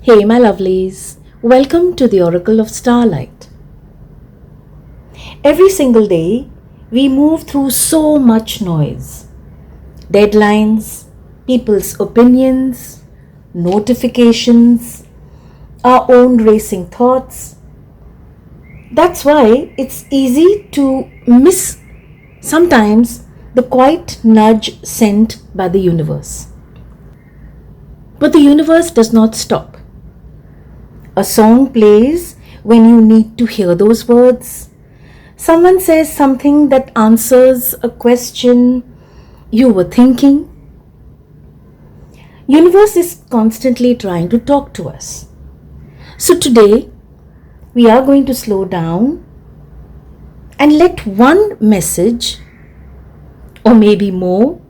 Hey, my lovelies, welcome to the Oracle of Starlight. Every single day, we move through so much noise, deadlines, people's opinions, notifications, our own racing thoughts. That's why it's easy to miss sometimes the quiet nudge sent by the universe. But the universe does not stop. A song plays when you need to hear those words. Someone says something that answers a question you were thinking. Universe is constantly trying to talk to us. So today we are going to slow down and let one message, or maybe more,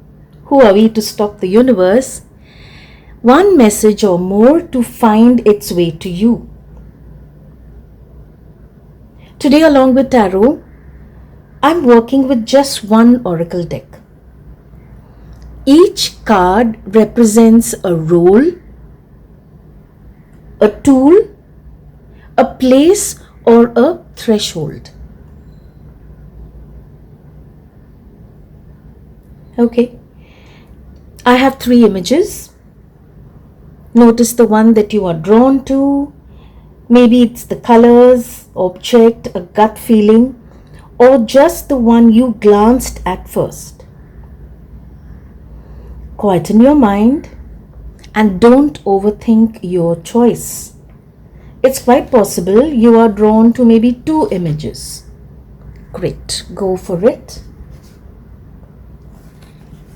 who are we to stop the universe, one message or more to find its way to you. Today, along with tarot, I'm working with just one oracle deck. Each card represents a role, a tool, a place, or a threshold. Okay, I have 3 images. Notice the one that you are drawn to. Maybe it's the colors, object, a gut feeling, or just the one you glanced at first. Quieten your mind and don't overthink your choice. It's quite possible you are drawn to maybe 2 images. Great, go for it.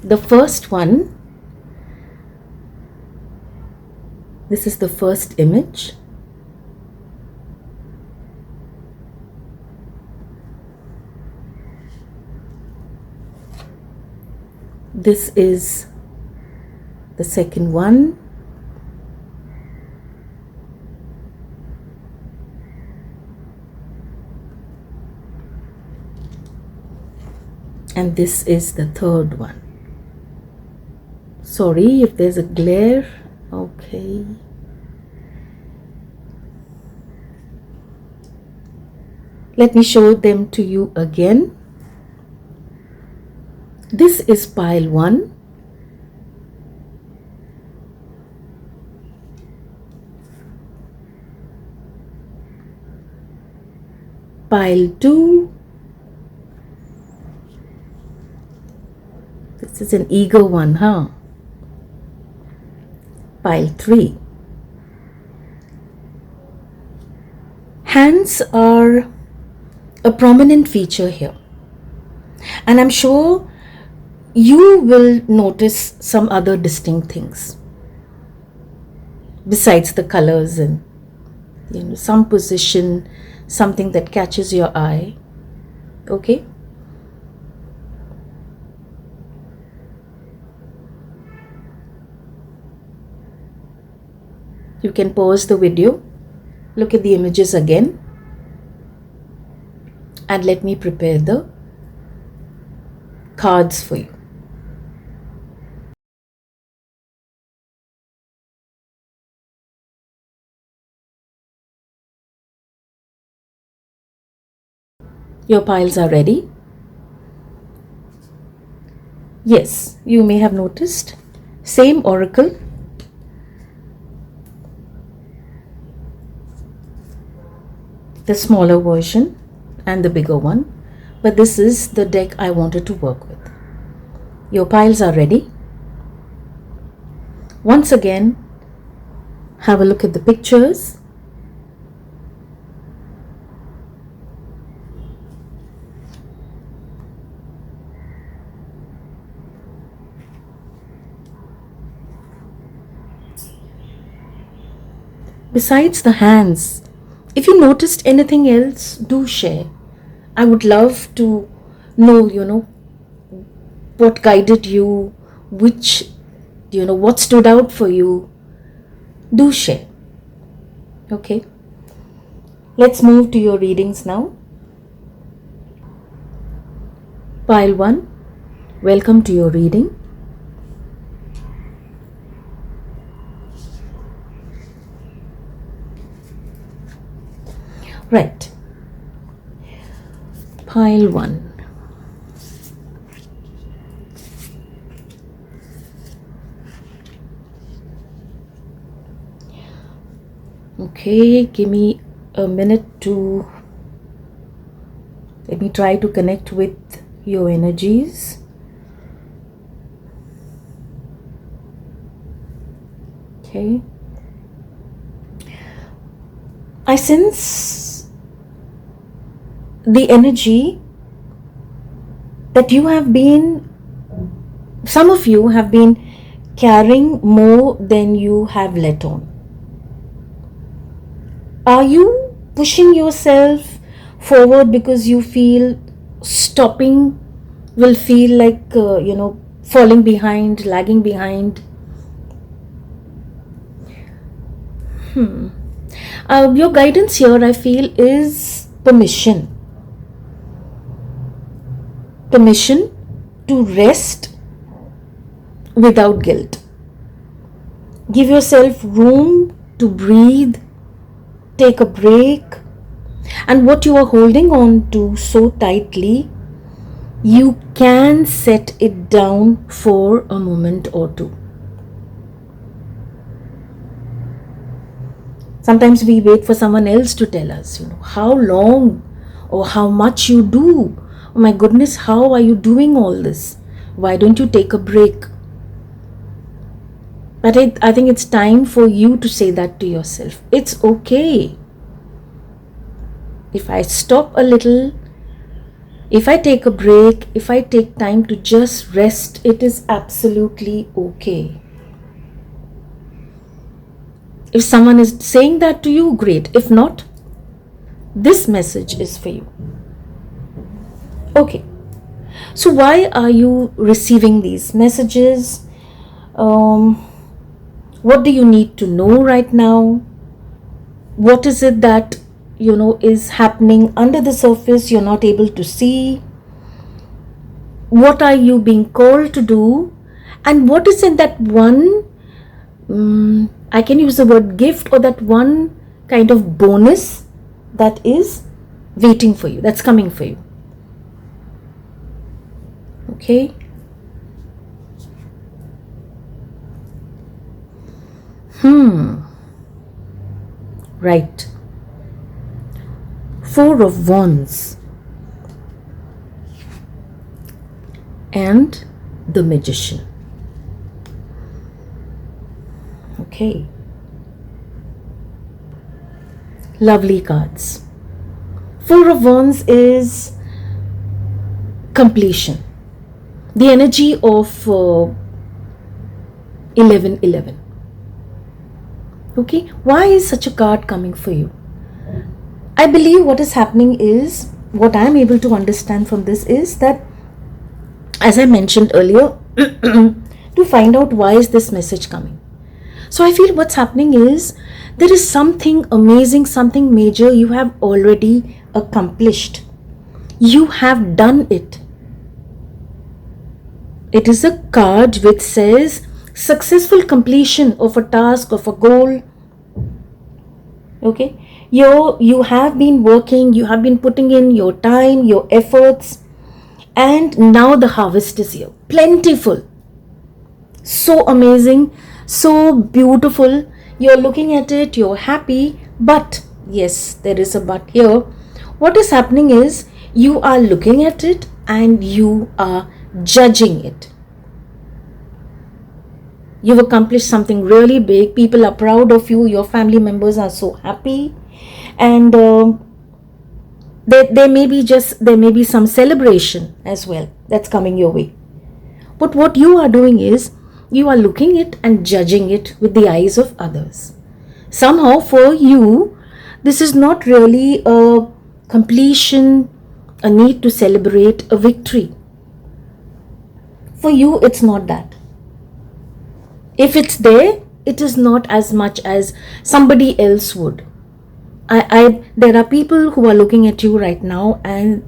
The first one, this is the first image. This is the second one. And this is the third one. Sorry if there's a glare. Okay. Let me show them to you again. This is pile 1. Pile 2. This is an ego one, huh? Pile 3. Hands are a prominent feature here. And I'm sure you will notice some other distinct things besides the colors and some position, something that catches your eye. Okay? You can pause the video, look at the images again, and let me prepare the cards for you. Your piles are ready. Yes, you may have noticed, same oracle, the smaller version and the bigger one, but this is the deck I wanted to work with. Your piles are ready. Once again, have a look at the pictures. Besides the hands, if you noticed anything else, do share. I would love to know, what guided you, what stood out for you. Do share. Okay. Let's move to your readings now. Pile 1, welcome to your reading. Right. Pile 1. Okay, give me a minute to let me try to connect with your energies. Okay. I sense the energy that some of you have been carrying more than you have let on. Are you pushing yourself forward because you feel stopping will feel like, falling behind, lagging behind? Your guidance here, I feel, is permission. Permission to rest without guilt. Give yourself room to breathe, take a break, and what you are holding on to so tightly, you can set it down for a moment or two. Sometimes we wait for someone else to tell us, how long or how much you do. Oh my goodness, how are you doing all this? Why don't you take a break? But I think it's time for you to say that to yourself. It's okay. If I stop a little, if I take a break, if I take time to just rest, it is absolutely okay. If someone is saying that to you, great. If not, this message is for you. Okay. So why are you receiving these messages? What do you need to know right now? What is it that, is happening under the surface you're not able to see? What are you being called to do? And what is in that one, I can use the word gift, or that one kind of bonus that is waiting for you, that's coming for you? Okay. Right. 4 of Wands and the Magician. Okay. Lovely cards. 4 of Wands is completion. The energy of 1111. Okay, why is such a card coming for you? I believe what is happening is, what I am able to understand from this is that, as I mentioned earlier, to find out why is this message coming. So I feel what's happening is, there is something amazing, something major you have already accomplished. You have done it. It is a card which says successful completion of a task, of a goal. Okay, you have been working, you have been putting in your time, your efforts, and now the harvest is here, plentiful, so amazing, so beautiful. You're looking at it, you're happy, but yes, there is a but here. What is happening is, you are looking at it and you are judging it. You've accomplished something really big. People are proud of you. Your family members are so happy, and there may be some celebration as well that's coming your way. But what you are doing is, you are looking it and judging it with the eyes of others. Somehow for you, this is not really a completion, a need to celebrate a victory. For you, it's not that. If it's there, it is not as much as somebody else would. There are people who are looking at you right now, and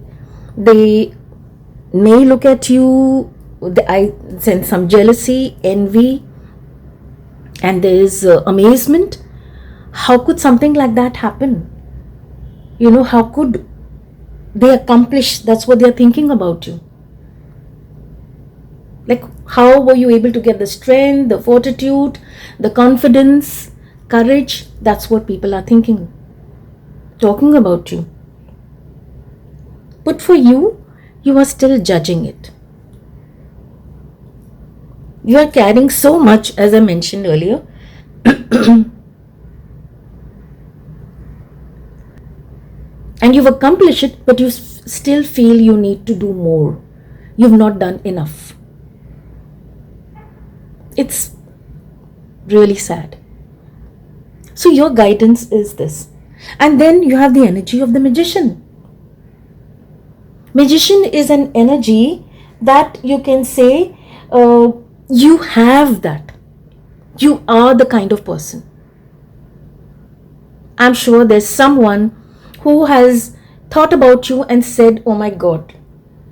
they may look at you, I sense some jealousy, envy, and there is amazement. How could something like that happen? How could they accomplish? That's what they're thinking about you. Like, how were you able to get the strength, the fortitude, the confidence, courage? That's what people are thinking, talking about you. But for you, you are still judging it. You are carrying so much, as I mentioned earlier. And you've accomplished it, but you still feel you need to do more. You've not done enough. It's really sad. So your guidance is this. And then you have the energy of the magician. Magician is an energy that you can say, you have that. You are the kind of person. I'm sure there's someone who has thought about you and said, oh my God,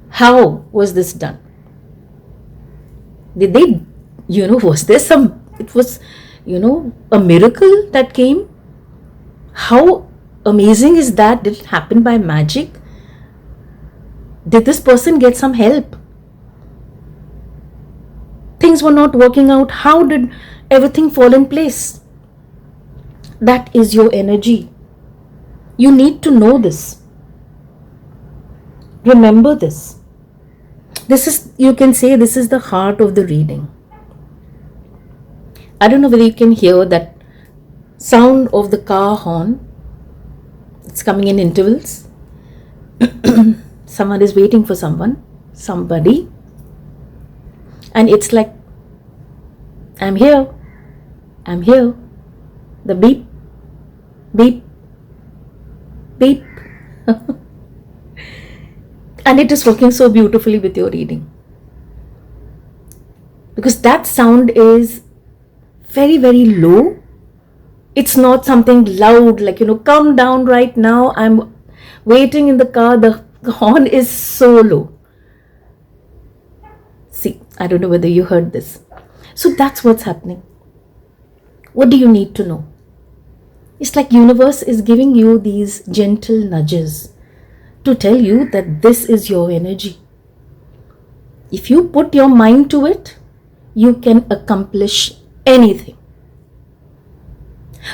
how was this done? Did they, was there it was, a miracle that came? How amazing is that? Did it happen by magic? Did this person get some help? Things were not working out. How did everything fall in place? That is your energy. You need to know this. Remember this. This is, you can say, this is the heart of the reading. I don't know whether you can hear that sound of the car horn. It's coming in intervals. Someone is waiting for somebody. And it's like, I'm here. The beep, beep, beep. And it is working so beautifully with your reading. Because that sound is very, very low. It's not something loud like, come down right now. I'm waiting in the car. The horn is so low. See, I don't know whether you heard this. So that's what's happening. What do you need to know? It's like universe is giving you these gentle nudges to tell you that this is your energy. If you put your mind to it, you can accomplish anything.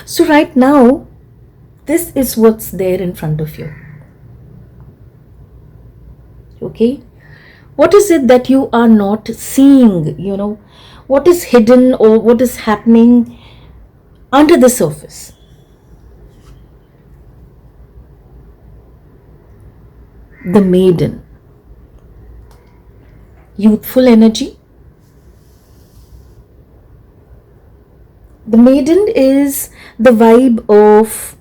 So right now, this is what's there in front of you. Okay? What is it that you are not seeing? What is hidden or what is happening under the surface? The maiden. Youthful energy. The maiden is the vibe of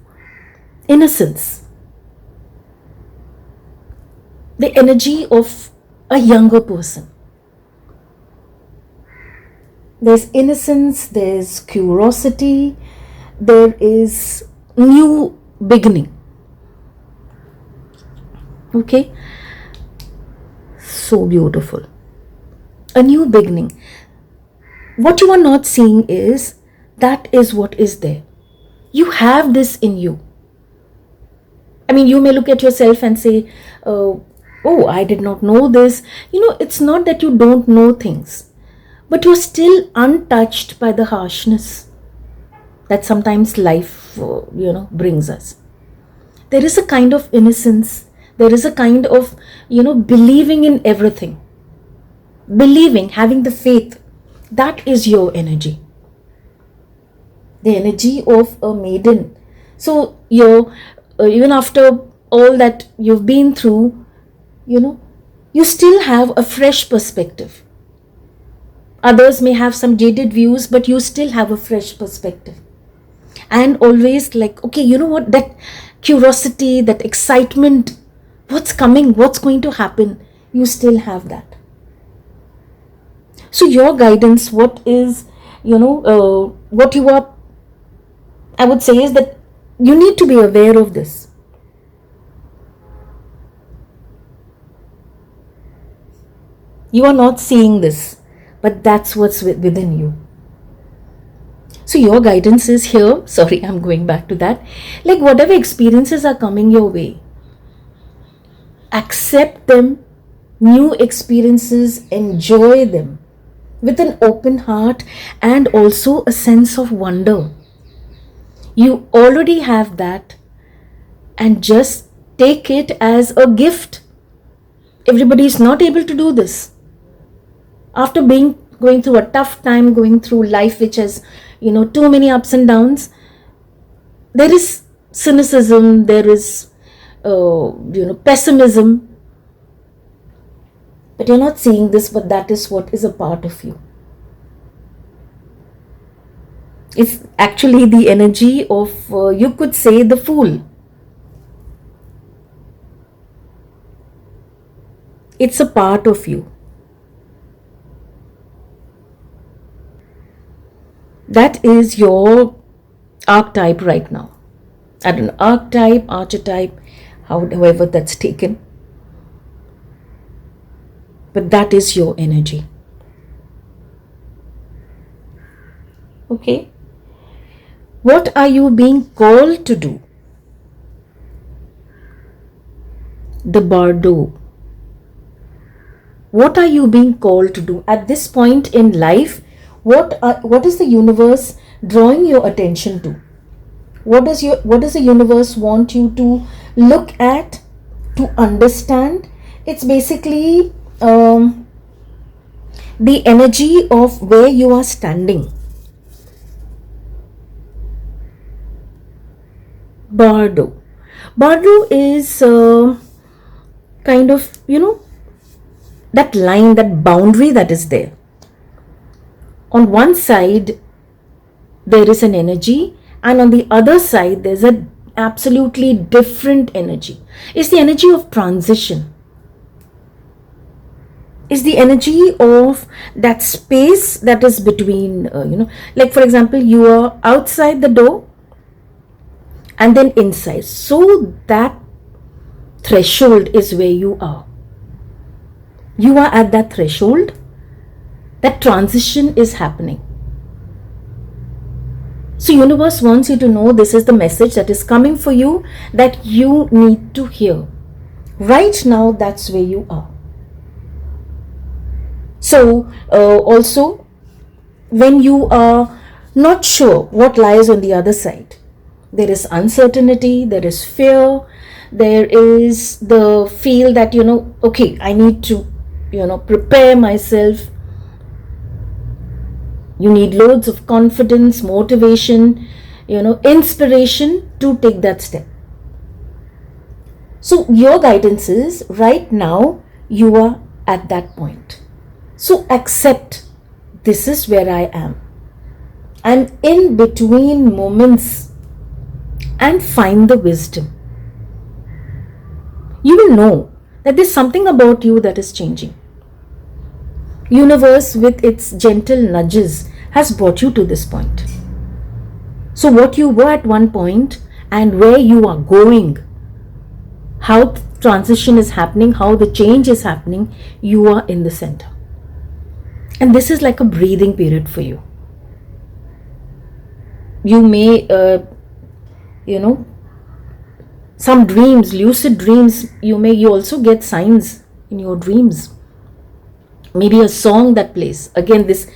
innocence. The energy of a younger person. There's innocence, there's curiosity, there is new beginning. Okay? So beautiful. A new beginning. What you are not seeing is, that is what is there. You have this in you. I mean, you may look at yourself and say, oh, I did not know this. It's not that you don't know things, but you're still untouched by the harshness that sometimes life, brings us. There is a kind of innocence. There is a kind of, believing in everything. Believing, having the faith. That is your energy. The energy of a maiden. So, even after all that you've been through, you still have a fresh perspective. Others may have some jaded views, but you still have a fresh perspective. And always like, okay, you know what, that curiosity, that excitement, what's coming, what's going to happen, you still have that. So your guidance, what is, what you are, I would say, is that you need to be aware of this. You are not seeing this, but that's what's within you. So your guidance is here. Sorry, I'm going back to that. Like whatever experiences are coming your way, accept them, new experiences, enjoy them with an open heart and also a sense of wonder. You already have that, and just take it as a gift. Everybody is not able to do this. After going through a tough time, going through life which has, too many ups and downs, there is cynicism, there is, pessimism. But you're not seeing this, but that is what is a part of you. It's actually the energy of, you could say, the fool. It's a part of you. That is your archetype right now. I don't know, archetype, however that's taken. But that is your energy. Okay? What are you being called to do? The bardo. What are you being called to do at this point in life? What is the universe drawing your attention to? What does the universe want you to look at, to understand? It's basically the energy of where you are standing. Bardo. Bardo is kind of, that line, that boundary that is there. On one side, there is an energy, and on the other side, there's an absolutely different energy. It's the energy of transition. It's the energy of that space that is between, like for example, you are outside the door and then inside. So that threshold is where you are. You are at that threshold. That transition is happening. So universe wants you to know this is the message that is coming for you, that you need to hear. Right now, that's where you are. So also, when you are not sure what lies on the other side, there is uncertainty, there is fear, there is the feel that, okay, I need to, prepare myself. You need loads of confidence, motivation, inspiration to take that step. So your guidance is right now you are at that point. So accept, this is where I am. I'm in between moments, and find the wisdom. You will know that there's something about you that is changing. Universe with its gentle nudges has brought you to this point. So what you were at one point and where you are going, how transition is happening, how the change is happening, you are in the center. And this is like a breathing period for you. You may, some dreams, lucid dreams, you also get signs in your dreams. Maybe a song that plays. Again, this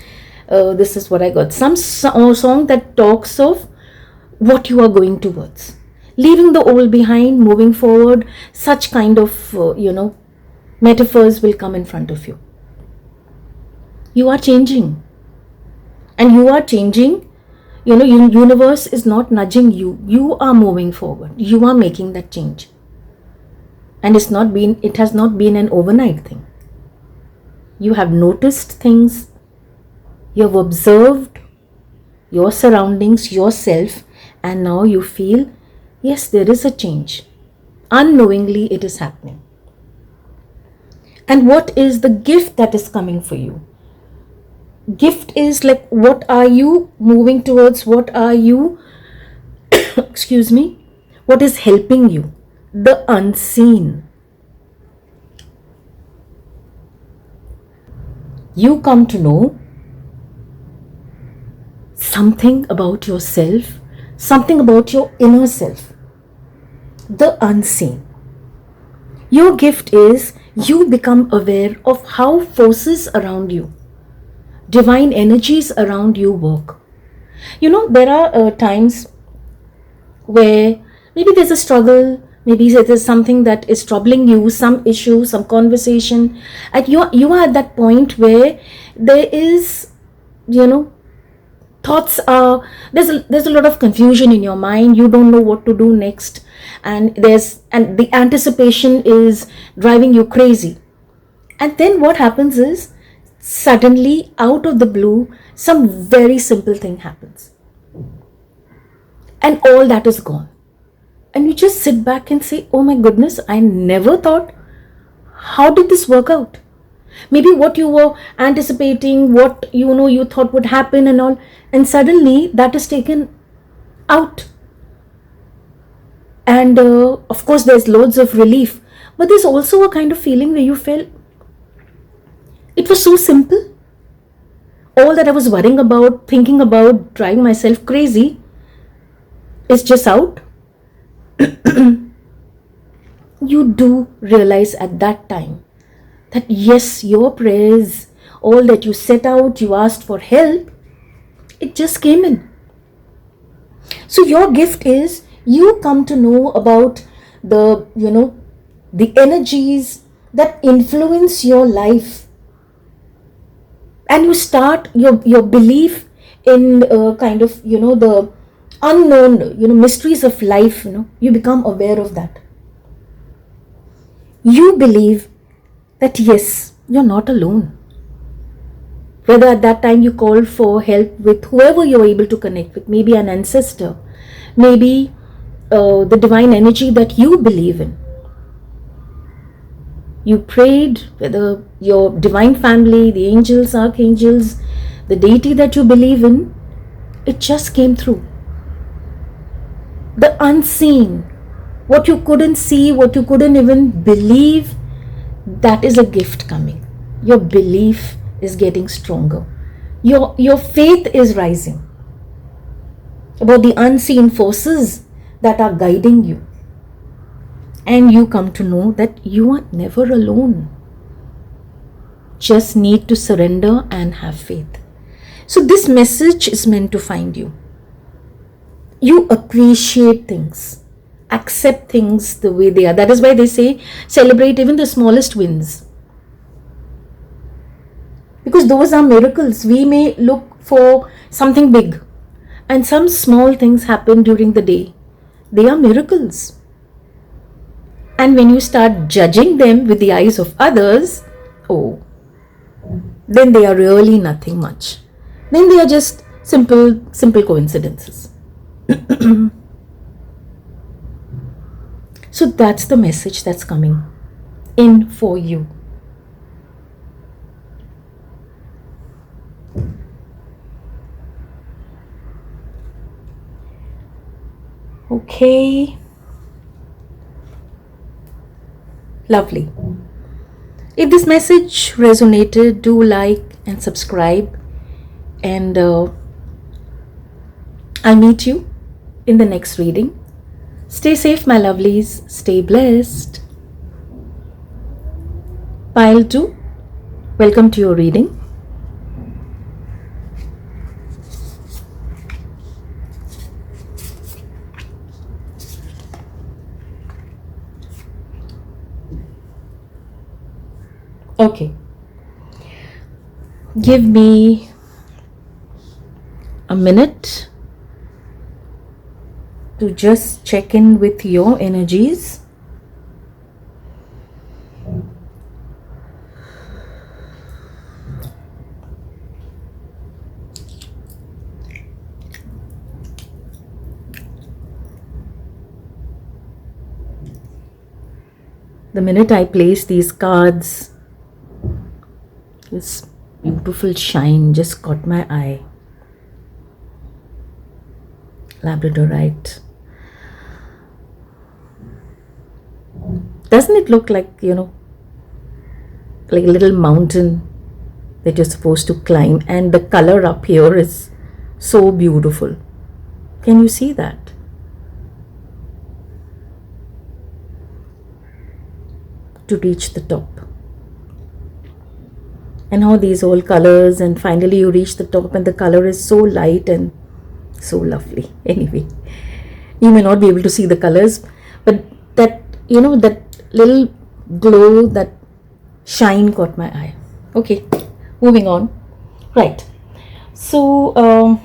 is what I got. Some song that talks of what you are going towards. Leaving the old behind, moving forward, such kind of, metaphors will come in front of you. You are changing. And you are changing, universe is not nudging you. You are moving forward. You are making that change. And it has not been an overnight thing. You have noticed things. You have observed your surroundings, yourself, and now you feel, yes, there is a change. Unknowingly, it is happening. And what is the gift that is coming for you? Gift is like, what are you moving towards? What are you, what is helping you? The unseen. You come to know something about yourself, something about your inner self, the unseen. Your gift is you become aware of how forces around you, divine energies around you work. There are times where maybe there's a struggle, maybe there's something that is troubling you, some issue, some conversation, and you are at that point where there is, thoughts are, there's a lot of confusion in your mind. You don't know what to do next, and the anticipation is driving you crazy. And then what happens is, suddenly out of the blue, some very simple thing happens, and all that is gone. And you just sit back and say, oh my goodness, I never thought, how did this work out? Maybe what you were anticipating, what you thought would happen and all, and suddenly that is taken out. And of course there's loads of relief, but there's also a kind of feeling where you feel it was so simple. All that I was worrying about, thinking about, driving myself crazy is just out. You do realize at that time that yes, your prayers, all that you set out, you asked for help, it just came in. So your gift is you come to know about the energies that influence your life, and you start your belief in the unknown mysteries of life. You become aware of that. You believe that yes, you're not alone. Whether at that time you called for help with whoever you're able to connect with, maybe an ancestor, maybe the divine energy that you believe in. You prayed, whether your divine family, the angels, archangels, the deity that you believe in, it just came through. The unseen, what you couldn't see, what you couldn't even believe, that is a gift coming. Your belief is getting stronger. Your faith is rising about the unseen forces that are guiding you. And you come to know that you are never alone. Just need to surrender and have faith. So this message is meant to find you. You appreciate things, accept things the way they are. That is why they say celebrate even the smallest wins, because those are miracles. We may look for something big, and some small things happen during the day. They are miracles. And when you start judging them with the eyes of others, then they are really nothing much. Then they are just simple coincidences. So that's the message that's coming in for you. Okay. Lovely. If this message resonated, do like and subscribe, and I'll meet you in the next reading. Stay safe, my lovelies. Stay blessed. Pile 2, welcome to your reading. Okay, give me a minute to just check in with your energies. The minute I place these cards, this beautiful shine just caught my eye. Labradorite. Doesn't it look like, like a little mountain that you're supposed to climb? And the color up here is So beautiful. Can you see that? To reach the top. And how these all colors, and finally you reach the top and the color is so light and so lovely. Anyway, you may not be able to see the colors, but that, that little glow, that shine caught my eye. Okay, moving on. Right. So,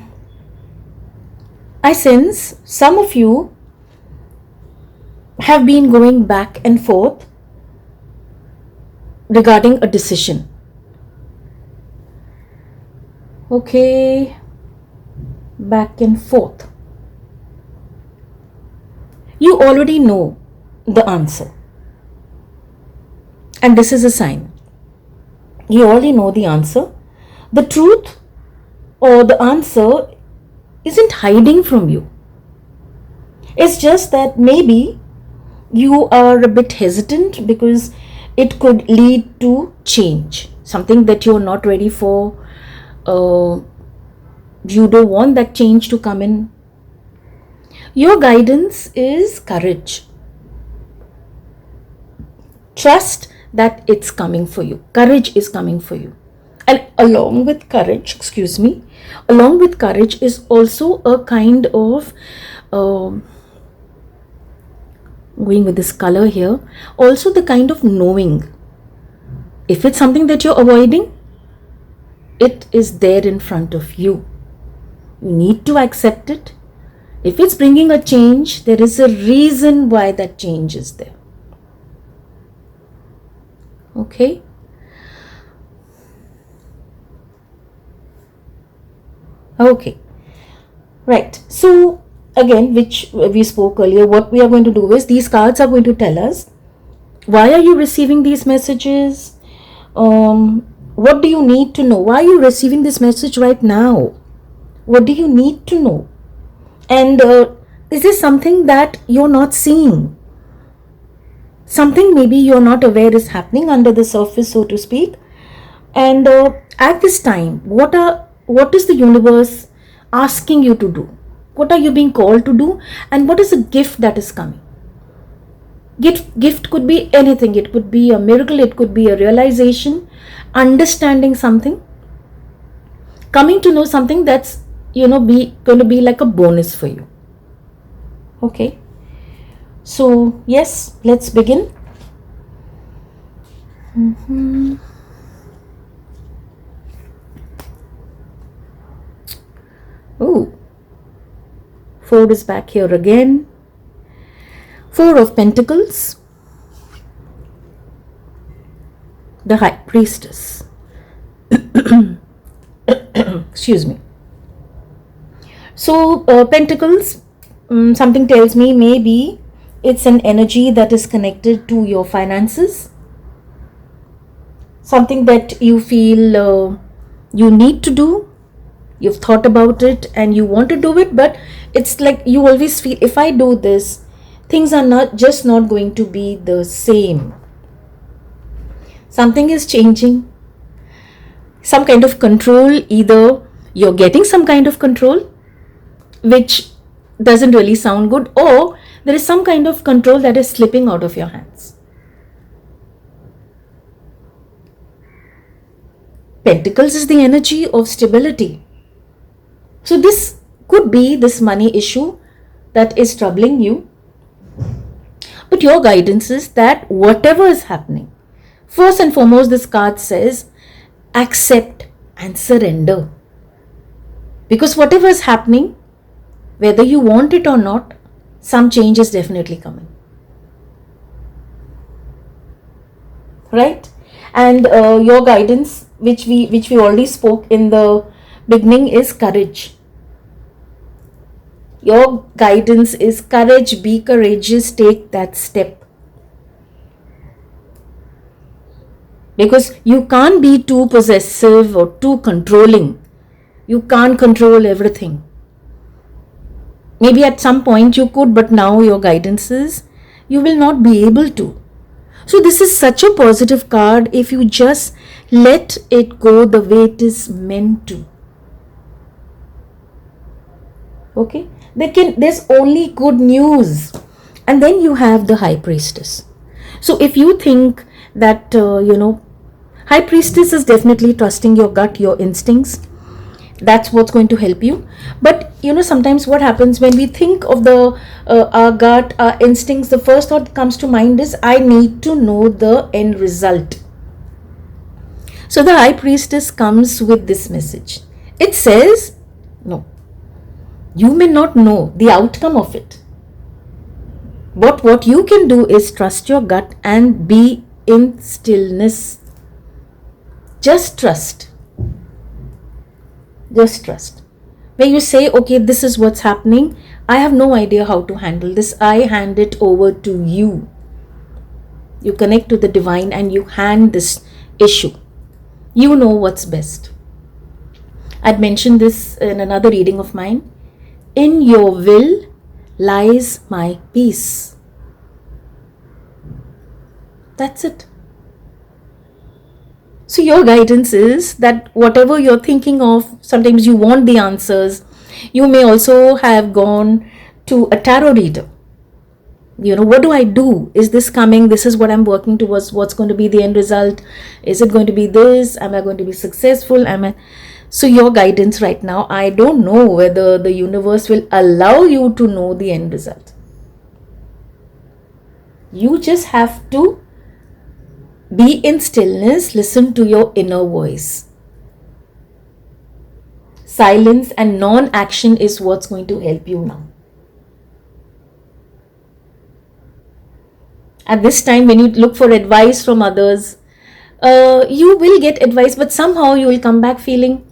I sense some of you have been going back and forth regarding a decision. Okay, back and forth. You already know the answer. And this is a sign. You already know the answer. The truth or the answer isn't hiding from you. It's just that maybe you are a bit hesitant because it could lead to change, something that you're not ready for. You don't want that change to come in. Your guidance is courage. Trust that it's coming for you. Courage is coming for you. And along with courage is also a kind of, going with this color here, also the kind of knowing. If it's something that you're avoiding, it is there in front of you. You need to accept it. If it's bringing a change, there is a reason why that change is there. Okay? Okay. Right. So, again, which we spoke earlier, what we are going to do is these cards are going to tell us, why are you receiving these messages? What do you need to know? Why are you receiving this message right now? What do you need to know? And is this something that you're not seeing? Something maybe you're not aware is happening under the surface, so to speak. And at this time, what is the universe asking you to do? What are you being called to do? And what is the gift that is coming? Gift could be anything. It could be a miracle. It could be a realization, understanding something, coming to know something that's, going to be like a bonus for you. Okay. So, yes, let's begin. Oh, 4 is back here again. 4 of Pentacles. The High Priestess. Excuse me. So, Pentacles, something tells me maybe it's an energy that is connected to your finances. Something that you feel you need to do. You've thought about it and you want to do it, but it's like you always feel, if I do this, things are not going to be the same. Something is changing. Some kind of control, either you're getting some kind of control, which doesn't really sound good, or there is some kind of control that is slipping out of your hands. Pentacles is the energy of stability. So this could be this money issue that is troubling you. But your guidance is that whatever is happening, first and foremost, this card says, accept and surrender. Because whatever is happening, whether you want it or not, some change is definitely coming. Right? And your guidance, which we already spoke in the beginning, is courage. Your guidance is courage. Be courageous. Take that step. Because you can't be too possessive or too controlling. You can't control everything. Maybe at some point you could, but now your guidance is you will not be able to. So this is such a positive card if you just let it go the way it is meant to. Okay, there's only good news. And then you have the high priestess. So if you think that high priestess is definitely trusting your gut, your instincts, that's what's going to help you. But sometimes what happens when we think of the our gut, our instincts, the first thought that comes to mind is, I need to know the end result. So the high priestess comes with this message. It says, no, you may not know the outcome of it, but what you can do is trust your gut and be in stillness. Just trust. Just trust. Where you say, okay, this is what's happening. I have no idea how to handle this. I hand it over to you. You connect to the divine and you hand this issue. You know what's best. I'd mentioned this in another reading of mine. In your will lies my peace. That's it. So your guidance is that whatever you're thinking of, sometimes you want the answers. You may also have gone to a tarot reader. What do I do? Is this coming? This is what I'm working towards. What's going to be the end result? Is it going to be this? Am I going to be successful? So your guidance right now, I don't know whether the universe will allow you to know the end result. You just have to be in stillness, listen to your inner voice. Silence and non-action is what's going to help you now. At this time, when you look for advice from others, you will get advice, but somehow you will come back feeling,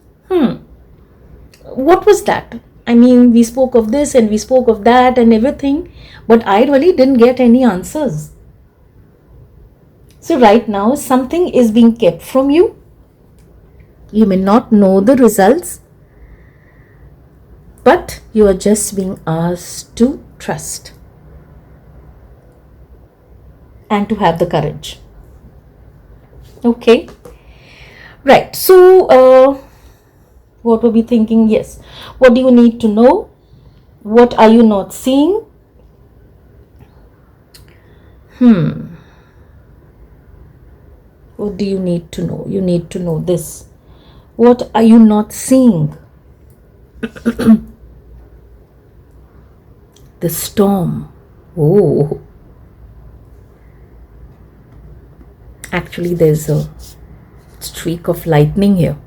what was that? I mean, we spoke of this and we spoke of that and everything, but I really didn't get any answers. So right now, something is being kept from you. You may not know the results, but you are just being asked to trust and to have the courage. Okay. Right. So, what were we thinking? Yes. What do you need to know? What are you not seeing? What do you need to know? You need to know this. What are you not seeing? The storm. Oh. Actually, there's a streak of lightning here.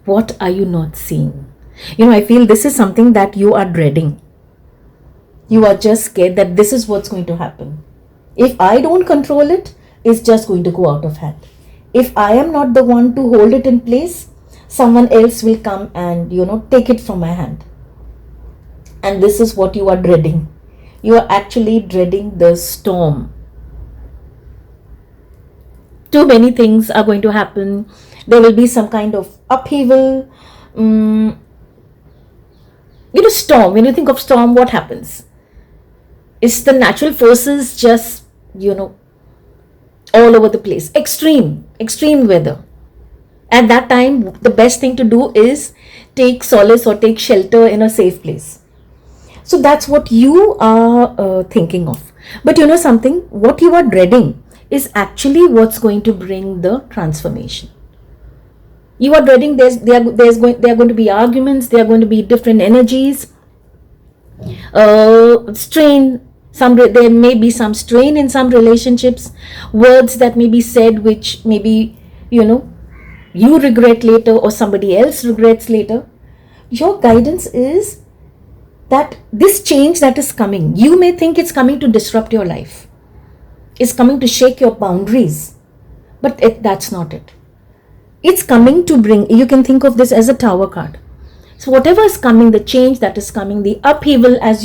What are you not seeing? I feel this is something that you are dreading. You are just scared that this is what's going to happen. If I don't control it, it's just going to go out of hand. If I am not the one to hold it in place, someone else will come and, take it from my hand. And this is what you are dreading. You are actually dreading the storm. Too many things are going to happen. There will be some kind of upheaval. Storm. When you think of storm, what happens? It's the natural forces just, all over the place. Extreme weather. At that time, the best thing to do is take solace or take shelter in a safe place. So that's what you are thinking of. But something, what you are dreading is actually what's going to bring the transformation. You are dreading there are going to be arguments, there are going to be different energies, strain. There may be some strain in some relationships, words that may be said which maybe you regret later or somebody else regrets later. Your guidance is that this change that is coming, you may think it's coming to disrupt your life, it's coming to shake your boundaries, but that's not it. It's coming to bring, you can think of this as a Tower card. So whatever is coming, the change that is coming, the upheaval, as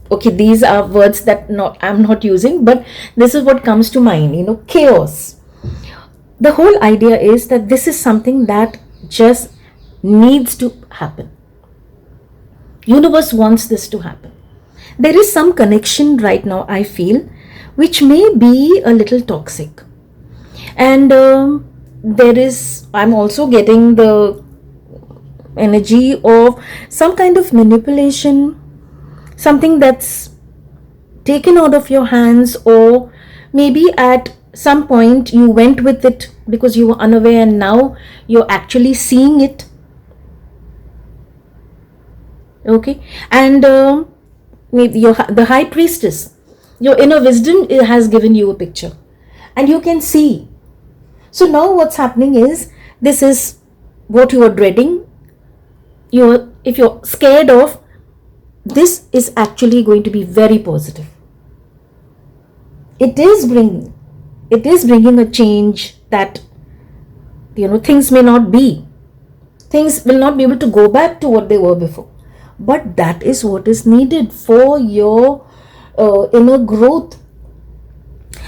okay, these are words that I'm not using, but this is what comes to mind, chaos. The whole idea is that this is something that just needs to happen. Universe wants this to happen. There is some connection right now, I feel, which may be a little toxic. And I'm also getting the energy of some kind of manipulation, something that's taken out of your hands, or maybe at some point you went with it because you were unaware, and now you're actually seeing it. Okay. And maybe the high priestess, your inner wisdom has given you a picture, and you can see. So now what's happening is, this is what you are dreading. If you're scared of, this is actually going to be very positive. It is bringing a change that, things may not be, things will not be able to go back to what they were before, but that is what is needed for your inner growth.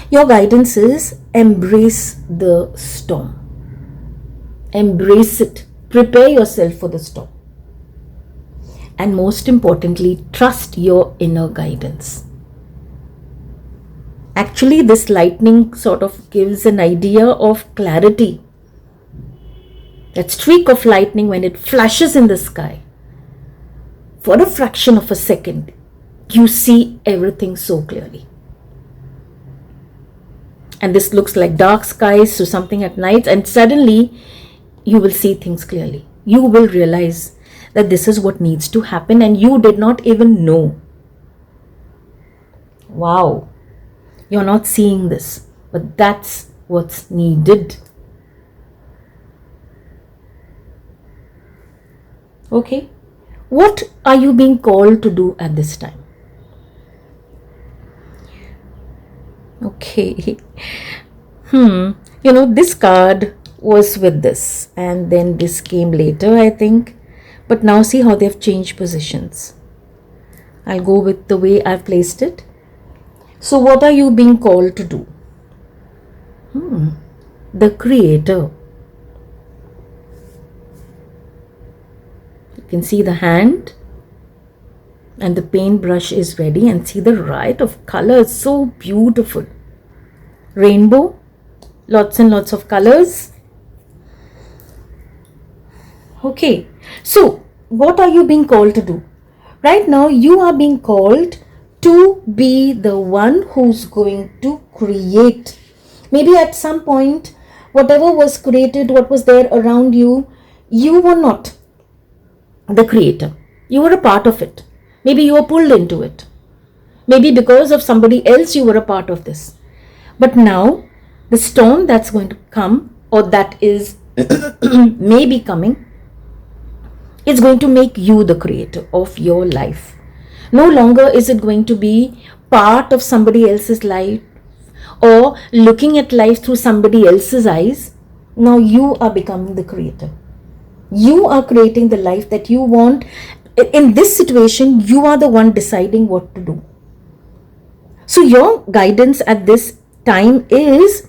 Your guidance is embrace the storm. Embrace it. Prepare yourself for the storm. And most importantly, trust your inner guidance. Actually, this lightning sort of gives an idea of clarity. That streak of lightning, when it flashes in the sky, for a fraction of a second, you see everything so clearly. And this looks like dark skies, so something at night, and suddenly you will see things clearly. You will realize that this is what needs to happen, and you did not even know. Wow, you're not seeing this, but that's what's needed. Okay, what are you being called to do at this time? Okay. This card was with this, and then this came later, I think. But now see how they've changed positions. I'll go with the way I've placed it. So what are you being called to do? The Creator. You can see the hand, and the paintbrush is ready, and see the riot of colors, so beautiful. Rainbow, lots and lots of colors. Okay, so what are you being called to do? Right now you are being called to be the one who's going to create. Maybe at some point, whatever was created, what was there around you, you were not the creator. You were a part of it. Maybe you were pulled into it. Maybe because of somebody else you were a part of this. But now the storm that's going to come, or that is maybe coming, is going to make you the creator of your life. No longer is it going to be part of somebody else's life, or looking at life through somebody else's eyes. Now you are becoming the creator. You are creating the life that you want. In this situation, you are the one deciding what to do. So your guidance at this time is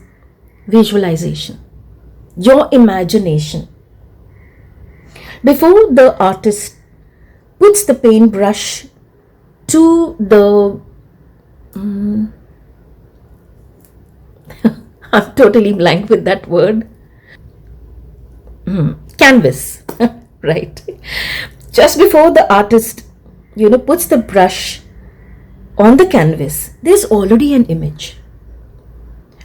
visualization, your imagination. Before the artist puts the paintbrush to the I'm totally blank with that word. Canvas, right? Just before the artist, puts the brush on the canvas, there's already an image.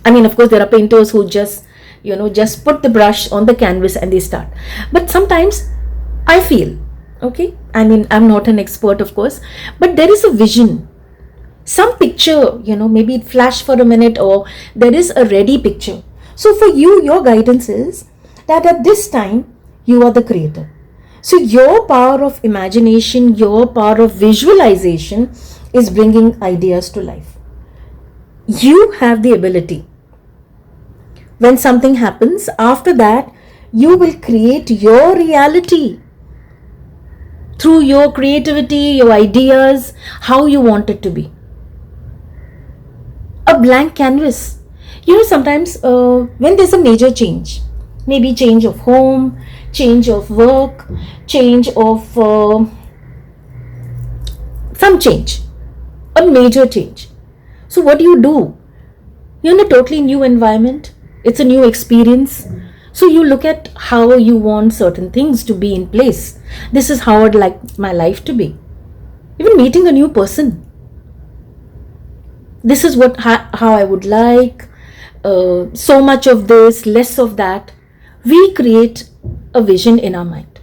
I mean, of course, there are painters who just put the brush on the canvas and they start. But sometimes I feel, okay, I mean, I'm not an expert, of course, but there is a vision. Some picture, maybe it flashed for a minute, or there is a ready picture. So for you, your guidance is that at this time, you are the creator. So your power of imagination, your power of visualization is bringing ideas to life. You have the ability. When something happens, after that, you will create your reality through your creativity, your ideas, how you want it to be. A blank canvas. Sometimes when there's a major change, maybe change of home, change of work, change of some change, a major change. So what do? You're in a totally new environment. It's a new experience. So you look at how you want certain things to be in place. This is how I'd like my life to be. Even meeting a new person. This is how I would like. So much of this, less of that. We create a vision in our mind.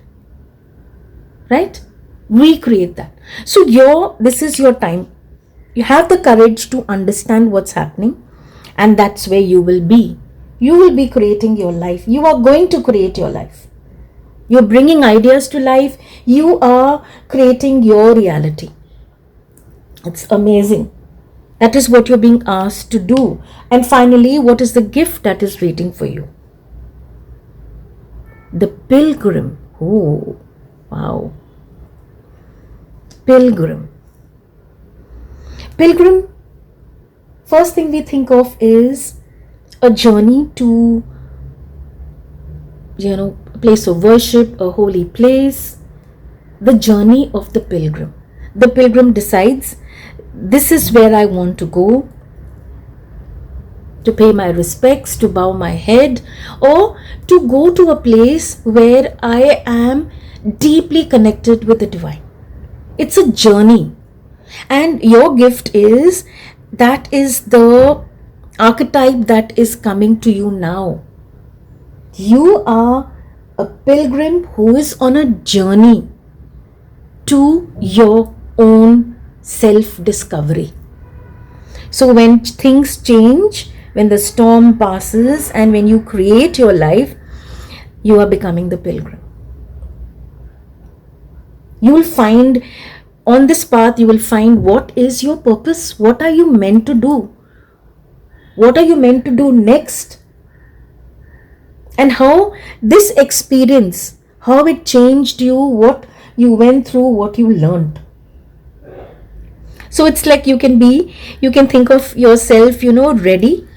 Right? We create that. So this is your time. You have the courage to understand what's happening, and that's where you will be. You will be creating your life. You are going to create your life. You're bringing ideas to life. You are creating your reality. It's amazing. That is what you're being asked to do. And finally, what is the gift that is waiting for you? The pilgrim. Oh, wow. Pilgrim. Pilgrim, first thing we think of is a journey to, a place of worship, a holy place. The journey of the pilgrim. The pilgrim decides, this is where I want to go, to pay my respects, to bow my head, or to go to a place where I am deeply connected with the divine. It's a journey. And your gift is, that is the archetype that is coming to you now. You are a pilgrim who is on a journey to your own self-discovery. So when things change, when the storm passes, and when you create your life, you are becoming the pilgrim. You will find, on this path, you will find what is your purpose. What are you meant to do? What are you meant to do next? And how this experience, how it changed you, what you went through, what you learned. So it's like you can think of yourself, ready.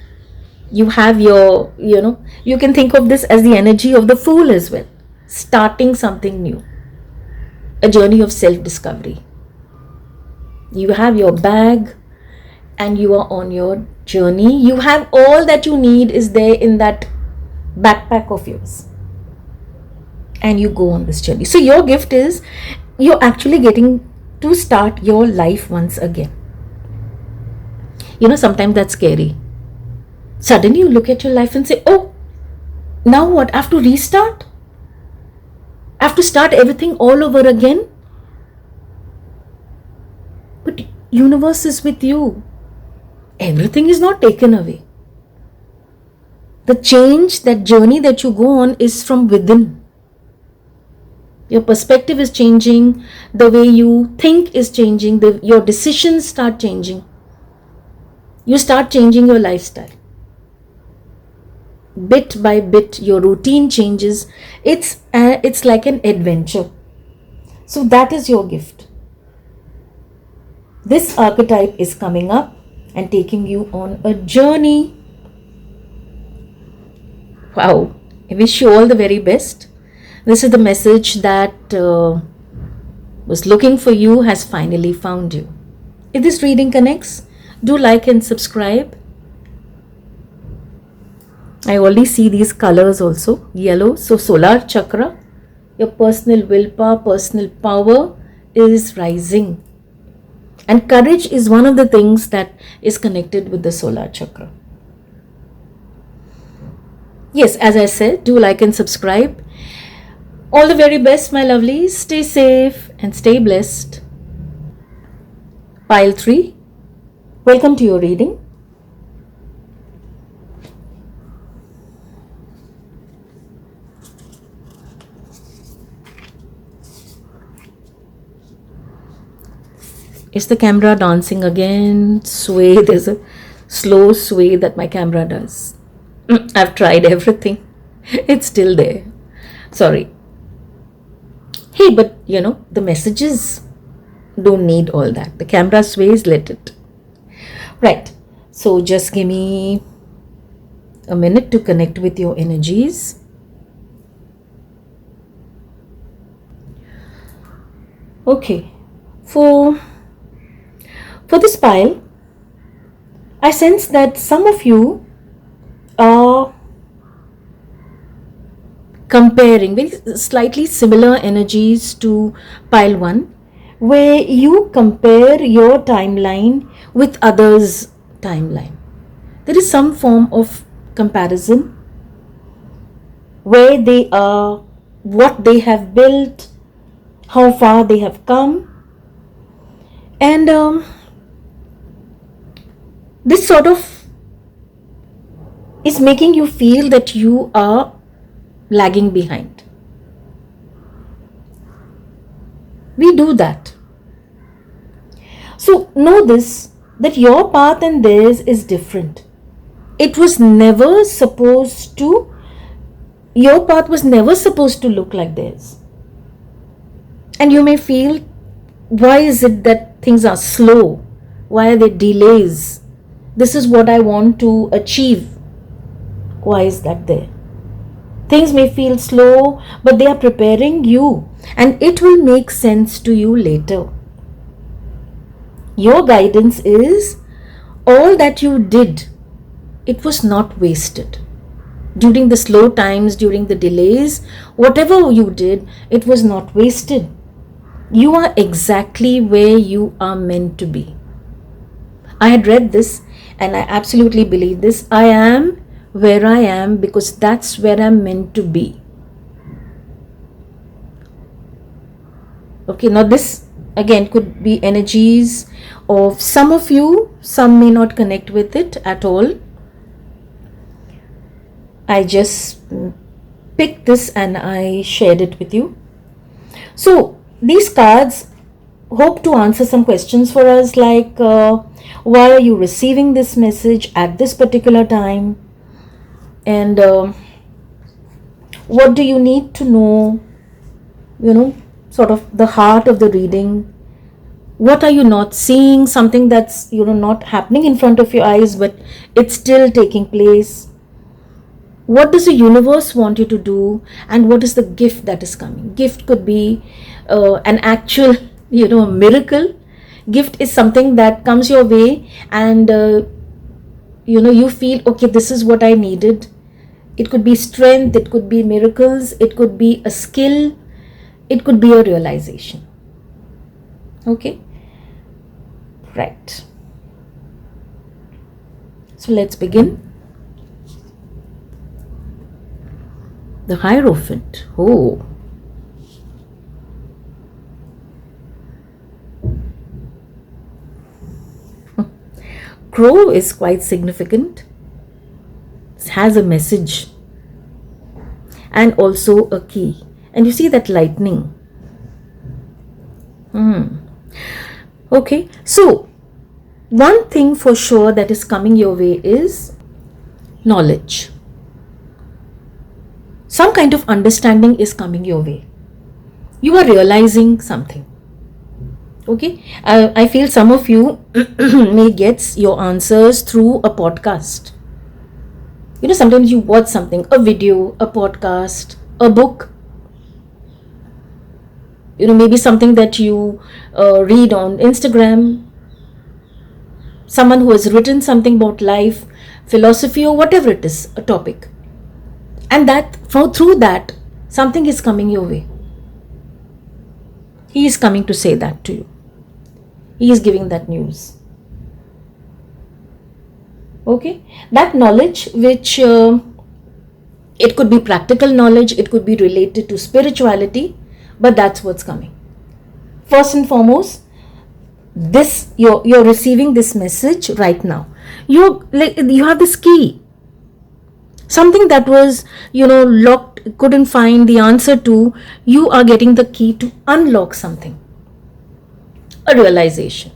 You have you can think of this as the energy of the fool as well. Starting something new. A journey of self-discovery. You have your bag and you are on your journey. You have all that you need is there in that backpack of yours. And you go on this journey. So your gift is, you're actually getting to start your life once again. Sometimes that's scary. Suddenly you look at your life and say, oh, now what? I have to restart? I have to start everything all over again? But universe is with you. Everything is not taken away. The change, that journey that you go on is from within. Your perspective is changing. The way you think is changing. Your decisions start changing. You start changing your lifestyle. Bit by bit, your routine changes. It's like an adventure. So that is your gift. This archetype is coming up and taking you on a journey. Wow. I wish you all the very best. This is the message that was looking for you, has finally found you. If this reading connects, do like and subscribe. I already see these colors also. Yellow. So solar chakra, your personal willpower, personal power is rising. And courage is one of the things that is connected with the solar chakra. Yes, as I said, do like and subscribe. All the very best, my lovelies. Stay safe and stay blessed. Pile 3. Welcome to your reading. Is the camera dancing again? Sway. There's a slow sway that my camera does. I've tried everything. It's still there. Sorry. Hey, but the messages don't need all that. The camera sways, let it. Right. So just give me a minute to connect with your energies. Okay. For this pile, I sense that some of you are comparing, very slightly similar energies to pile 1, where you compare your timeline with others' timeline. There is some form of comparison where they are, what they have built, how far they have come, and this sort of is making you feel that you are lagging behind. We do that. So know this, that your path and theirs is different. It was never supposed to, your path was never supposed to look like theirs. And you may feel, why is it that things are slow? Why are there delays? This is what I want to achieve. Why is that there? Things may feel slow, but they are preparing you, and it will make sense to you later. Your guidance is, all that you did, it was not wasted. During the slow times, during the delays, whatever you did, it was not wasted. You are exactly where you are meant to be. I had read this and I absolutely believe this. I am where I am because that's where I'm meant to be. Okay, now this again could be energies of some of you, some may not connect with it at all. I just picked this and I shared it with you. So these cards hope to answer some questions for us, like why are you receiving this message at this particular time, and what do you need to know, sort of the heart of the reading. What are you not seeing? Something that's not happening in front of your eyes, but it's still taking place. What does the universe want you to do, and what is the gift that is coming? Gift could be an actual miracle. Gift is something that comes your way and you feel, okay, this is what I needed. It could be strength, it could be miracles, it could be a skill, it could be a realization. Okay, right. So let's begin. The Hierophant. Oh, crow is quite significant. It has a message and also a key. And you see that lightning. Okay, so one thing for sure that is coming your way is knowledge. Some kind of understanding is coming your way. You are realizing something. Okay, I feel some of you may get your answers through a podcast. Sometimes you watch something, a video, a podcast, a book. Maybe something that you read on Instagram. Someone who has written something about life, philosophy, or whatever it is, a topic. And that through that, something is coming your way. He is coming to say that to you. He is giving that news. Okay, that knowledge, which it could be practical knowledge, it could be related to spirituality, but that's what's coming. First and foremost, this you're receiving this message right now. You have this key. Something that was locked, couldn't find the answer to, you are getting the key to unlock something. A realization.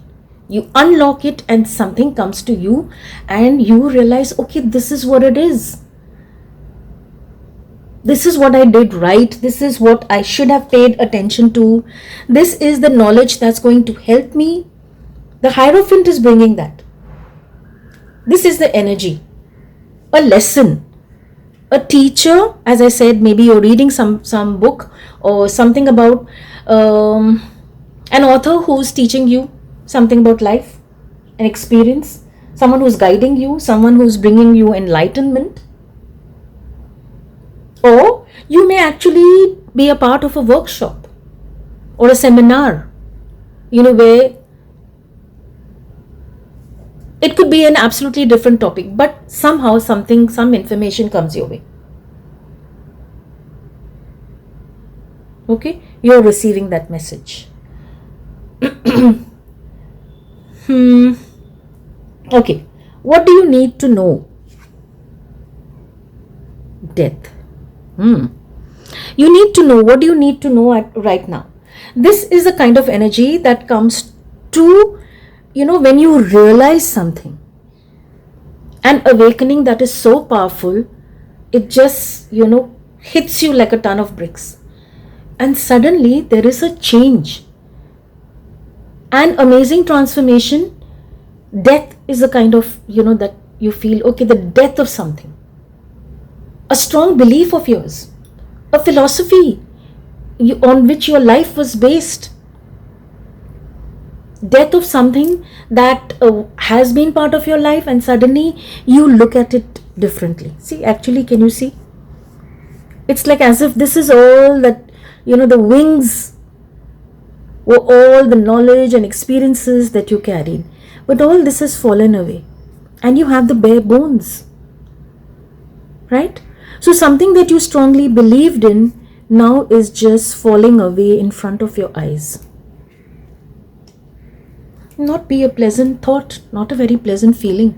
You unlock it and something comes to you and you realize, okay, this is what it is. This is what I did right. This is what I should have paid attention to. This is the knowledge that's going to help me. The Hierophant is bringing that. This is the energy. A lesson. A teacher, as I said, maybe you're reading some book or something about an author who's teaching you something about life, an experience, someone who's guiding you, someone who's bringing you enlightenment. Or you may actually be a part of a workshop or a seminar, where it could be an absolutely different topic, but somehow some information comes your way. Okay, you're receiving that message. Okay, what do you need to know? Death. You need to know. What do you need to know right now? This is a kind of energy that comes to, when you realize something. An awakening that is so powerful, it just, hits you like a ton of bricks. And suddenly there is a change. An amazing transformation. Death is a kind of, that you feel, okay, the death of something. A strong belief of yours. A philosophy on which your life was based. Death of something that has been part of your life, and suddenly you look at it differently. See, actually, can you see? It's like as if this is all that, the wings were all the knowledge and experiences that you carried. But all this has fallen away. And you have the bare bones. Right? So something that you strongly believed in now is just falling away in front of your eyes. Not be a pleasant thought, not a very pleasant feeling.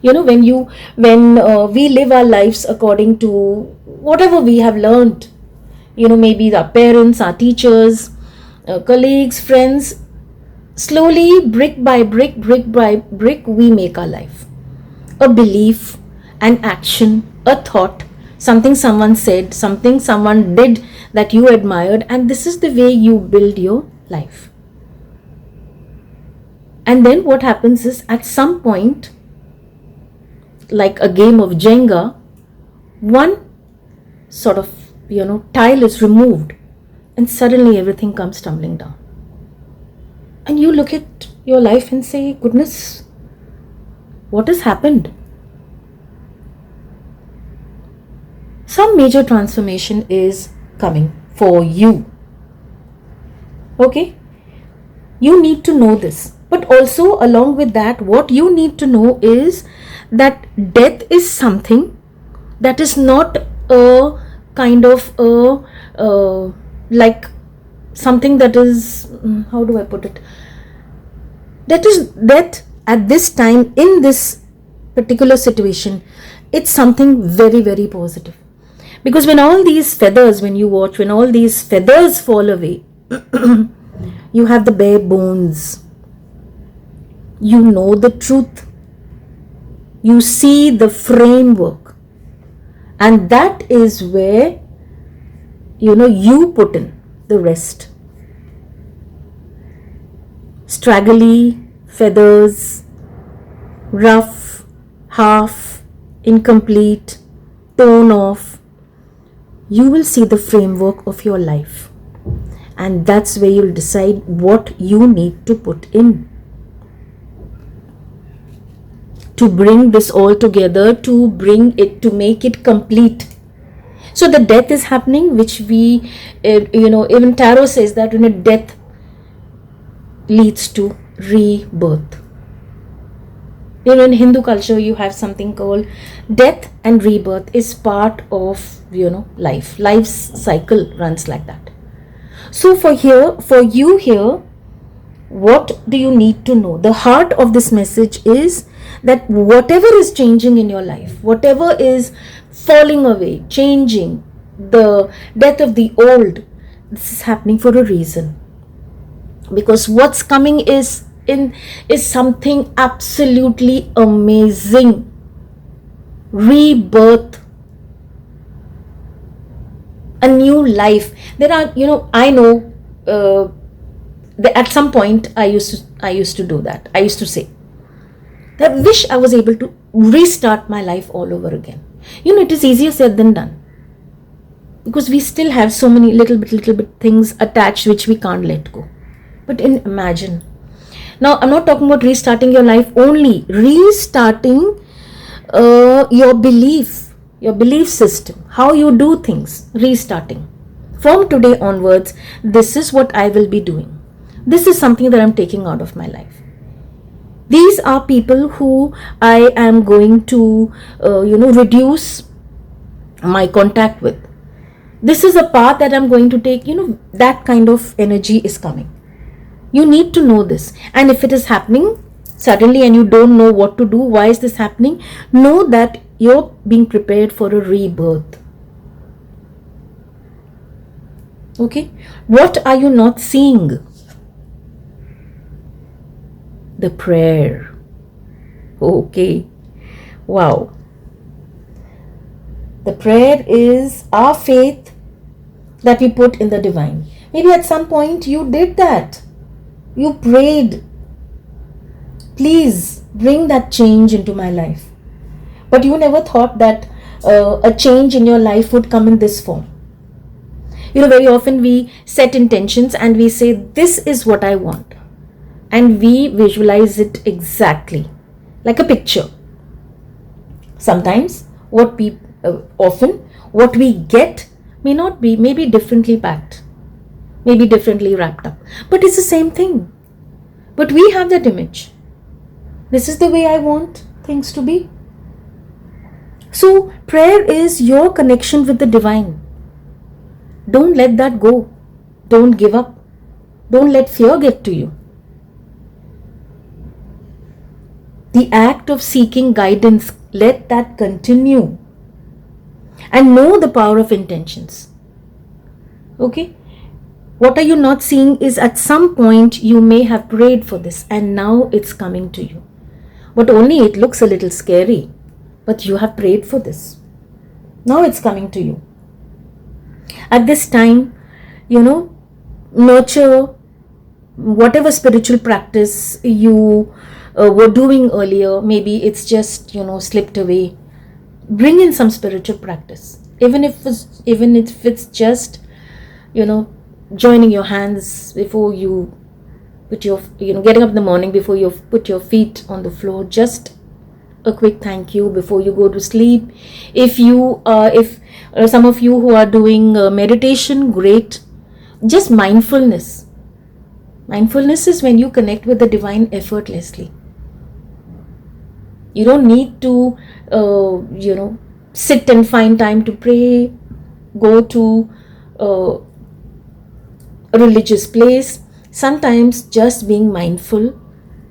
When we live our lives according to whatever we have learned, maybe our parents, our teachers, colleagues, friends, slowly, brick by brick, we make our life. A belief, an action, a thought, something someone said, something someone did that you admired, and this is the way you build your life. And then what happens is, at some point, like a game of Jenga, one sort of, tile is removed, and suddenly everything comes tumbling down. And you look at your life and say, goodness, what has happened? Some major transformation is coming for you. Okay? You need to know this. But also, along with that, what you need to know is that death is something that is not a kind of like something that is, how do I put it? Death at this time, in this particular situation, it's something very, very positive. Because when all these feathers fall away, you have the bare bones. You know the truth. You see the framework. And that is where, you put in the rest. Straggly feathers, rough, half, incomplete, torn off. You will see the framework of your life. And that's where you'll decide what you need to put in. To bring this all together, to make it complete. So the death is happening, which we, even tarot says that death leads to rebirth. In Hindu culture, you have something called death, and rebirth is part of, life. Life's cycle runs like that. So for you here, what do you need to know? The heart of this message is that whatever is changing in your life, whatever is falling away, changing, the death of the old, this is happening for a reason. Because what's coming is something absolutely amazing. Rebirth. A new life. There are, I know, at some point I used to do that. I used to say, I wish I was able to restart my life all over again. It is easier said than done. Because we still have so many little bit things attached which we can't let go. But imagine. Now, I'm not talking about restarting your life only. Restarting your belief. your belief system, how you do things, restarting. From today onwards, this is what I will be doing. This is something that I'm taking out of my life. These are people who I am going to, reduce my contact with. This is a path that I'm going to take, that kind of energy is coming. You need to know this. And if it is happening suddenly and you don't know what to do, why is this happening? Know that you're being prepared for a rebirth. Okay? What are you not seeing? The prayer. Okay. Wow. The prayer is our faith that we put in the divine. Maybe at some point you did that. You prayed. Please bring that change into my life. But you never thought that a change in your life would come in this form. Very often we set intentions and we say, this is what I want. And we visualize it exactly, like a picture. Sometimes what we get may be differently packed, maybe differently wrapped up, but it's the same thing. But we have that image. This is the way I want things to be. So prayer is your connection with the divine. Don't let that go. Don't give up. Don't let fear get to you. The act of seeking guidance, let that continue. And know the power of intentions. Okay? What are you not seeing is at some point you may have prayed for this and now it's coming to you. But only it looks a little scary. But you have prayed for this. Now it's coming to you. At this time, nurture whatever spiritual practice you were doing earlier. Maybe it's just, slipped away. Bring in some spiritual practice. Even if it's just, joining your hands before you put your, getting up in the morning before you put your feet on the floor. Just a quick thank you before you go to sleep. If some of you who are doing meditation, great. Just mindfulness. Mindfulness is when you connect with the divine effortlessly. You don't need to, sit and find time to pray, go to a religious place. Sometimes just being mindful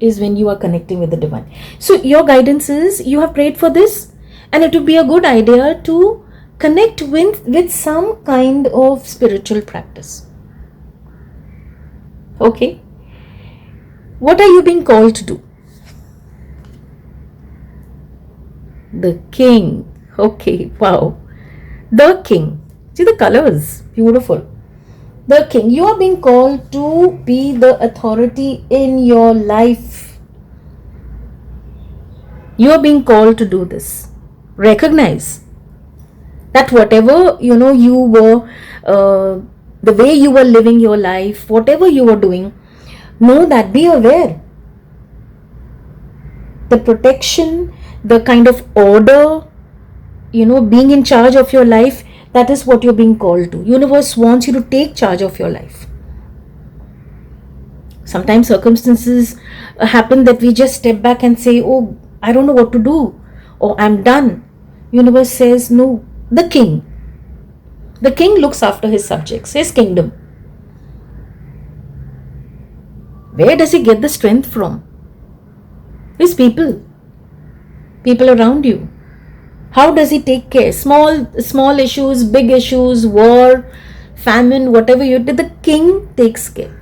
is when you are connecting with the divine. So your guidance is, you have prayed for this, and it would be a good idea to connect with some kind of spiritual practice. Okay? What are you being called to do? The king. Okay, wow. The king. See the colors, beautiful. The king. You are being called to be the authority in your life. You are being called to do this. Recognize that whatever, you were, the way you were living your life, whatever you were doing, know that, be aware. The protection, the kind of order, being in charge of your life, that is what you're being called to. Universe wants you to take charge of your life. Sometimes circumstances happen that we just step back and say, oh, I don't know what to do, or I'm done. Universe says, no, the king. The king looks after his subjects, his kingdom. Where does he get the strength from? His people around you. How does he take care? Small issues, big issues, war, famine, whatever you did, the king takes care.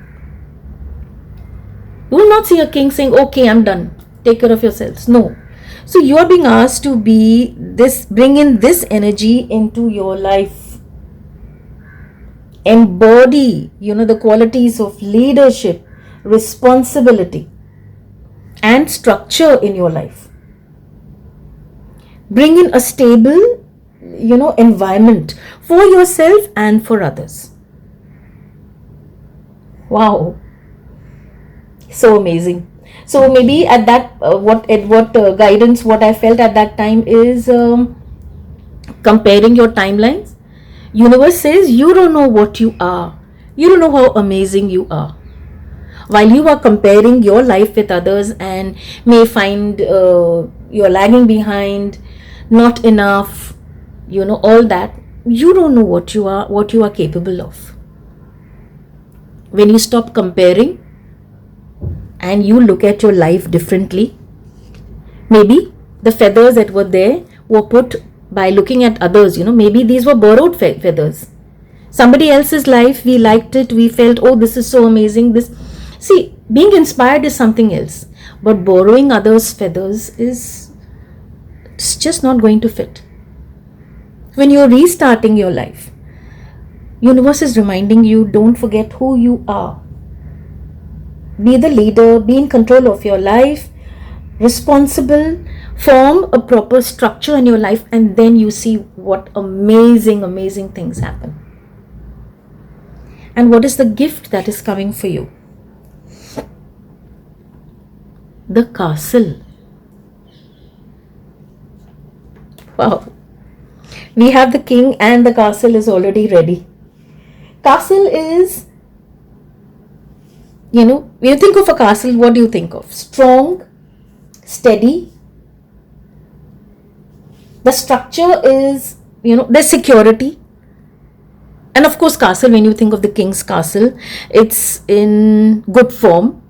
You will not see a king saying, okay, I'm done, take care of yourselves. No. So you are being asked to bring in this energy into your life. Embody, the qualities of leadership, responsibility, and structure in your life. Bring in a stable, environment for yourself and for others. Wow. So amazing. So maybe at that, guidance, what I felt at that time is, comparing your timelines. Universe says you don't know what you are. You don't know how amazing you are. While you are comparing your life with others and may find you're lagging behind, not enough, all that, you don't know what you are capable of. When you stop comparing and you look at your life differently, maybe the feathers that were there were put by looking at others, maybe these were borrowed feathers. Somebody else's life, we liked it, we felt, oh, this is so amazing. See, being inspired is something else, but borrowing others' feathers it's just not going to fit. When you're restarting your life, universe is reminding you, don't forget who you are. Be the leader, be in control of your life, responsible, form a proper structure in your life, and then you see what amazing things happen. And what is the gift that is coming for you? The castle. Wow. We have the king and the castle is already ready. Castle is, when you think of a castle, what do you think of? Strong, steady. The structure is, there's security. And of course, castle, when you think of the king's castle, it's in good form.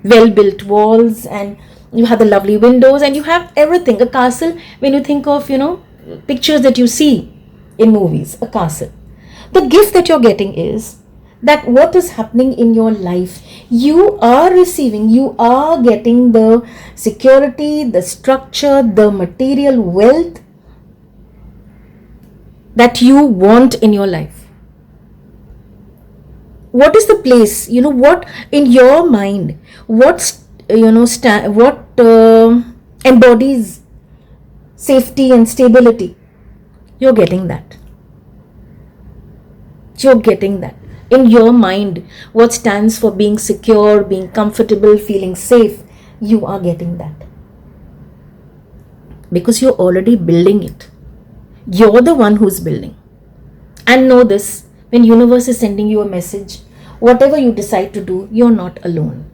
Well-built walls, and you have the lovely windows, and you have everything. A castle, when you think of, pictures that you see in movies, a castle. The gift that you're getting is that what is happening in your life, you are receiving, you are getting the security, the structure, the material wealth that you want in your life. What is the place, what in your mind, what embodies safety and stability? You're getting that. You're getting that. In your mind, what stands for being secure, being comfortable, feeling safe, you are getting that. Because you're already building it. You're the one who's building. And know this, when universe is sending you a message, whatever you decide to do, you're not alone.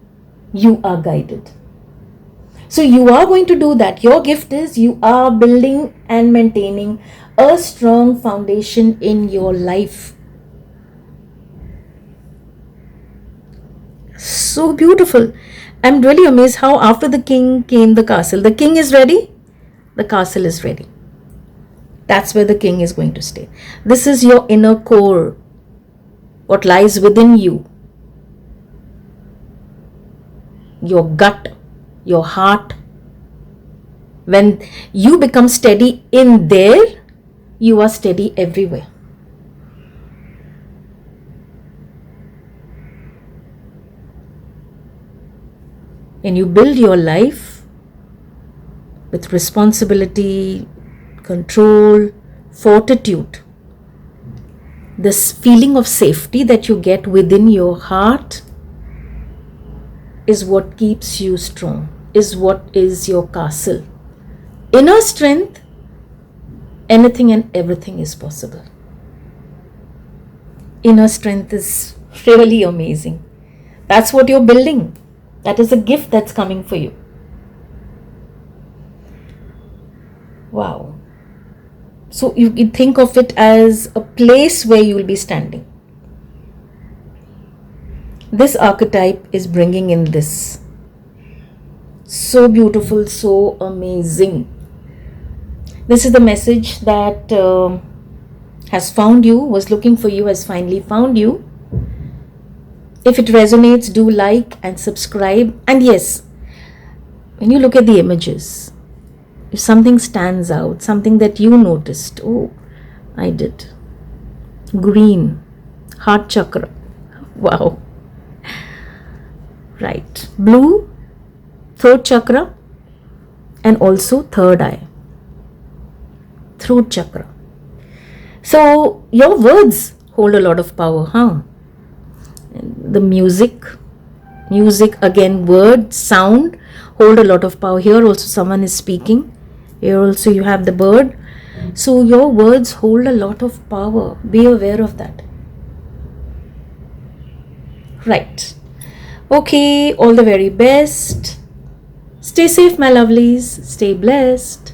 You are guided. So you are going to do that. Your gift is you are building and maintaining a strong foundation in your life. So beautiful. I'm really amazed how after the king came the castle. The king is ready. The castle is ready. That's where the king is going to stay. This is your inner core. What lies within you. Your gut. Your heart. When you become steady in there, you are steady everywhere. And you build your life with responsibility, control, fortitude. This feeling of safety that you get within your heart is what keeps you strong, is what is your castle. Inner strength, anything and everything is possible. Inner strength is really amazing. That's what you're building. That is a gift that's coming for you. Wow. So you think of it as a place where you will be standing. This archetype is bringing in this. So beautiful, so amazing. This is the message that has found you, was looking for you, has finally found you. If it resonates, do like and subscribe. And yes, when you look at the images, if something stands out, something that you noticed, oh, I did. Green, heart chakra. Wow. Right. Blue, throat chakra, and also third eye. Throat chakra. So your words hold a lot of power, huh? The music again, word, sound hold a lot of power. Here also someone is speaking. Here also you have the bird. So your words hold a lot of power. Be aware of that. Right. Okay, all the very best. Stay safe, my lovelies. Stay blessed.